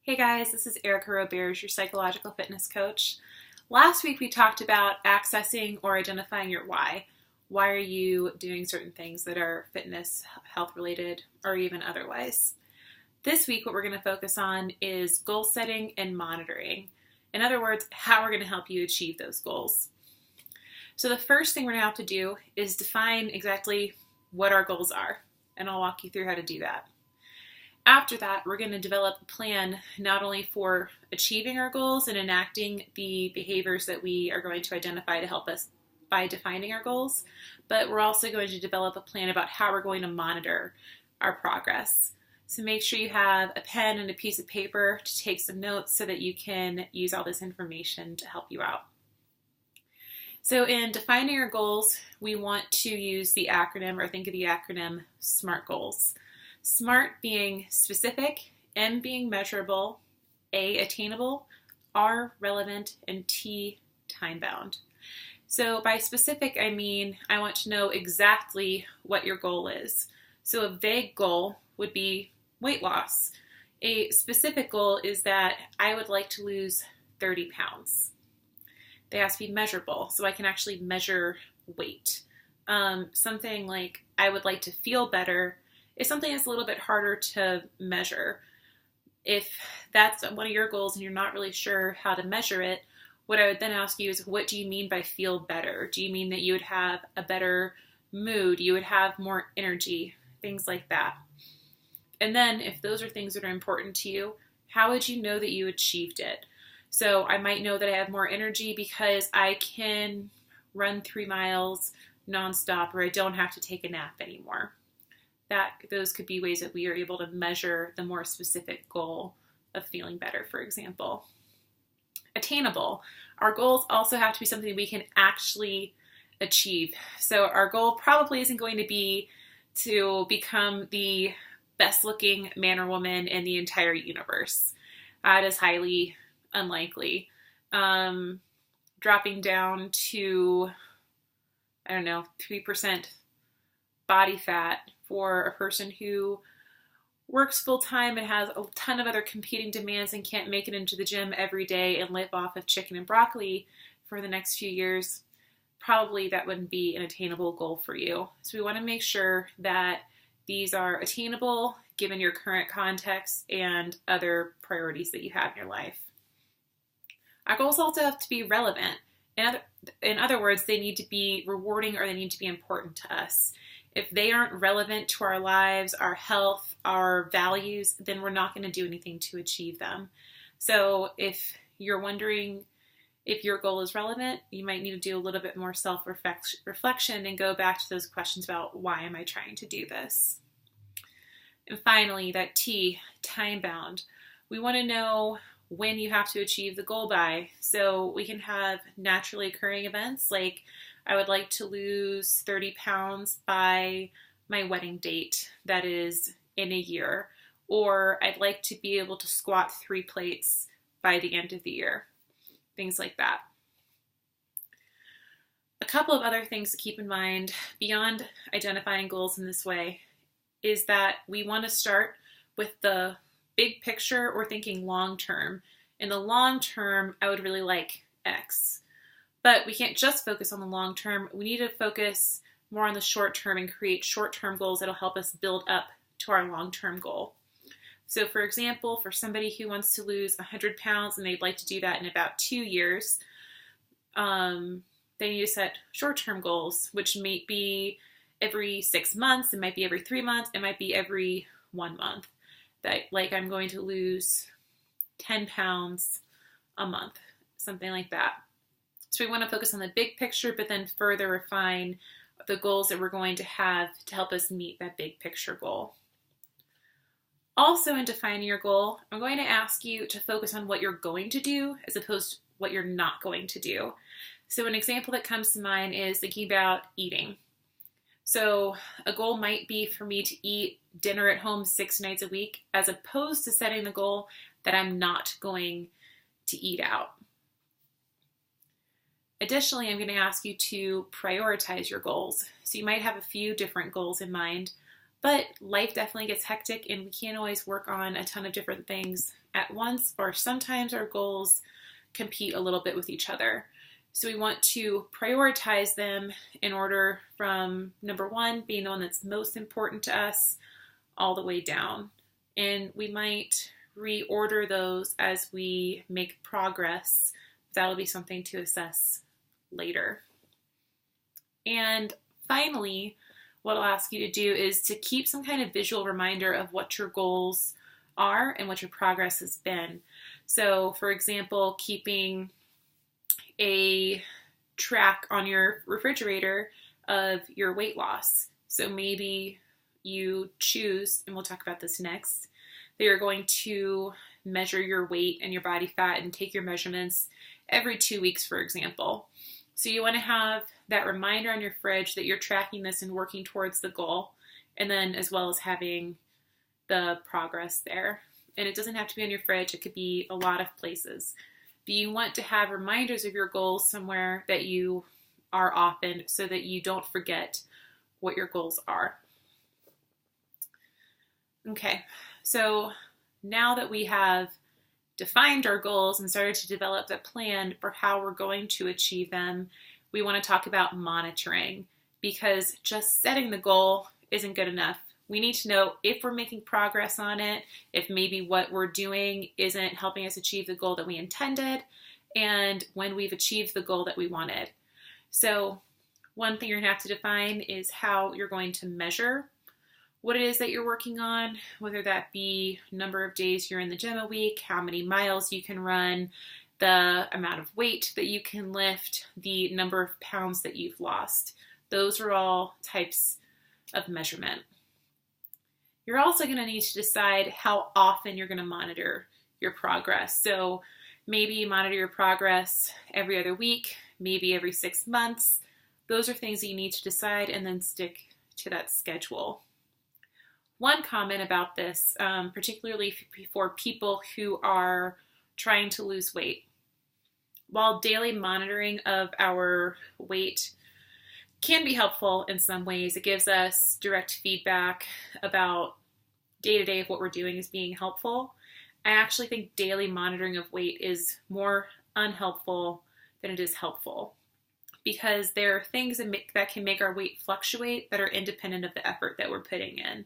Hey guys, this is Erica Roberge, your psychological fitness coach. Last week we talked about accessing or identifying your why. Why are you doing certain things that are fitness, health related, or even otherwise? This week what we're going to focus on is goal setting and monitoring. In other words, how we're going to help you achieve those goals. So the first thing we're going to have to do is define exactly what our goals are, and I'll walk you through how to do that. After that, we're going to develop a plan not only for achieving our goals and enacting the behaviors that we are going to identify to help us by defining our goals, but we're also going to develop a plan about how we're going to monitor our progress. So make sure you have a pen and a piece of paper to take some notes so that you can use all this information to help you out. So in defining our goals, we want to use the acronym, or think of the acronym SMART goals. SMART being specific, M being measurable, A attainable, R relevant, and T time bound. So by specific, I mean I want to know exactly what your goal is. So a vague goal would be weight loss. A specific goal is that I would like to lose 30 pounds. They have to be measurable, so I can actually measure weight. Something like I would like to feel better is something that's a little bit harder to measure. If that's one of your goals and you're not really sure how to measure it, what I would then ask you is, what do you mean by feel better? Do you mean that you would have a better mood? You would have more energy? Things like that. And then if those are things that are important to you, how would you know that you achieved it? So I might know that I have more energy because I can run 3 miles nonstop, or I don't have to take a nap anymore. Those could be ways that we are able to measure the more specific goal of feeling better, for example. Attainable. Our goals also have to be something we can actually achieve. So our goal probably isn't going to be to become the best looking man or woman in the entire universe. That is highly unlikely. Dropping down to, 3% body fat for a person who works full time and has a ton of other competing demands and can't make it into the gym every day and live off of chicken and broccoli for the next few years, probably that wouldn't be an attainable goal for you. So we want to make sure that these are attainable given your current context and other priorities that you have in your life. Our goals also have to be relevant. In other words, they need to be rewarding, or they need to be important to us. If they aren't relevant to our lives, our health, our values, then we're not going to do anything to achieve them. So if you're wondering if your goal is relevant, you might need to do a little bit more self-reflection and go back to those questions about, why am I trying to do this? And finally, that T, time bound. We want to know when you have to achieve the goal by. So we can have naturally occurring events like, I would like to lose 30 pounds by my wedding date, that is in a year. Or I'd like to be able to squat 3 plates by the end of the year. Things like that. A couple of other things to keep in mind beyond identifying goals in this way is that we want to start with the big picture, or thinking long term. In the long term, I would really like X. But we can't just focus on the long term. We need to focus more on the short term and create short-term goals that'll help us build up to our long-term goal. So for example, for somebody who wants to lose 100 pounds and they'd like to do that in about 2 years, they need to set short-term goals, which may be every 6 months, it might be every 3 months, it might be every 1 month. That, like, I'm going to lose 10 pounds a month, something like that. So we want to focus on the big picture, but then further refine the goals that we're going to have to help us meet that big picture goal. Also, in defining your goal, I'm going to ask you to focus on what you're going to do as opposed to what you're not going to do. So an example that comes to mind is thinking about eating. So a goal might be for me to eat dinner at home 6 nights a week, as opposed to setting the goal that I'm not going to eat out. Additionally, I'm going to ask you to prioritize your goals. So you might have a few different goals in mind, But life definitely gets hectic and we can't always work on a ton of different things at once, or sometimes our goals compete a little bit with each other. So we want to prioritize them in order from number one being the one that's most important to us all the way down. And we might reorder those as we make progress. That'll be something to assess later. And finally, what I'll ask you to do is to keep some kind of visual reminder of what your goals are and what your progress has been. So, for example, keeping a track on your refrigerator of your weight loss. So maybe you choose, and we'll talk about this next, that you're going to measure your weight and your body fat and take your measurements every 2 weeks, for example. So you want to have that reminder on your fridge that you're tracking this and working towards the goal, and then as well as having the progress there. And it doesn't have to be on your fridge, it could be a lot of places. But you want to have reminders of your goals somewhere that you are often so that you don't forget what your goals are. Okay, so now that we have defined our goals and started to develop a plan for how we're going to achieve them, we want to talk about monitoring, because just setting the goal isn't good enough. We need to know if we're making progress on it, if maybe what we're doing isn't helping us achieve the goal that we intended, and when we've achieved the goal that we wanted. So one thing you're going to have to define is how you're going to measure what it is that you're working on, whether that be number of days you're in the gym a week, how many miles you can run, the amount of weight that you can lift, the number of pounds that you've lost. Those are all types of measurement. You're also going to need to decide how often you're going to monitor your progress. So maybe you monitor your progress every other week, maybe every 6 months. Those are things that you need to decide and then stick to that schedule. One comment about this, particularly for people who are trying to lose weight. While daily monitoring of our weight can be helpful in some ways, it gives us direct feedback about day-to-day of what we're doing is being helpful. I actually think daily monitoring of weight is more unhelpful than it is helpful, because there are things that can make our weight fluctuate that are independent of the effort that we're putting in.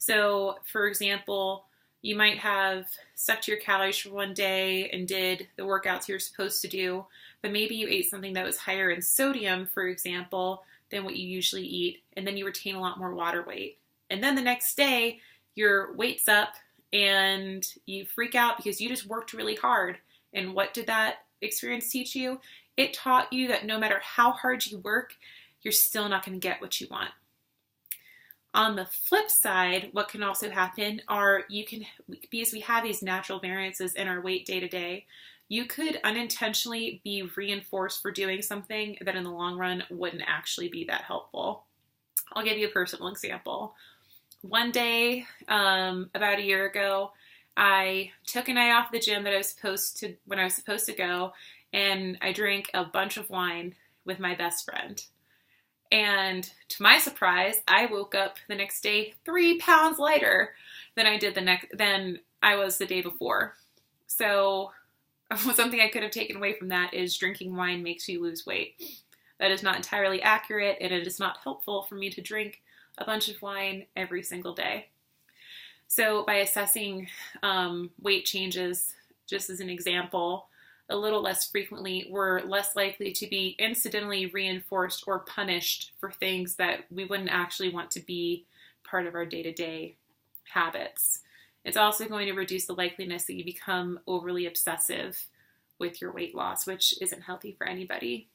So, for example, you might have stuck to your calories for one day and did the workouts you're supposed to do, but maybe you ate something that was higher in sodium, for example, than what you usually eat, and then you retain a lot more water weight. And then the next day, your weight's up and you freak out because you just worked really hard. And what did that experience teach you? It taught you that no matter how hard you work, you're still not going to get what you want. On the flip side, what can also happen are because we have these natural variances in our weight day to day, you could unintentionally be reinforced for doing something that in the long run wouldn't actually be that helpful. I'll give you a personal example. One day, about a year ago, I took a night off the gym when I was supposed to go, and I drank a bunch of wine with my best friend. And to my surprise, I woke up the next day 3 pounds lighter than I was the day before. So something I could have taken away from that is drinking wine makes you lose weight. That is not entirely accurate, and it is not helpful for me to drink a bunch of wine every single day. So by assessing weight changes, just as an example, a little less frequently, we're less likely to be incidentally reinforced or punished for things that we wouldn't actually want to be part of our day-to-day habits. It's also going to reduce the likeliness that you become overly obsessive with your weight loss, which isn't healthy for anybody.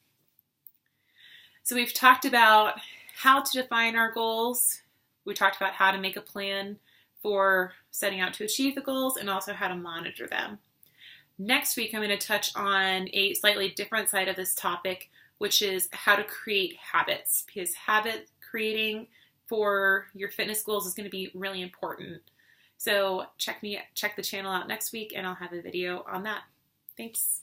So we've talked about how to define our goals. We talked about how to make a plan for setting out to achieve the goals and also how to monitor them. Next week, I'm going to touch on a slightly different side of this topic, which is how to create habits, because habit creating for your fitness goals is going to be really important. So check the channel out next week and I'll have a video on that. Thanks.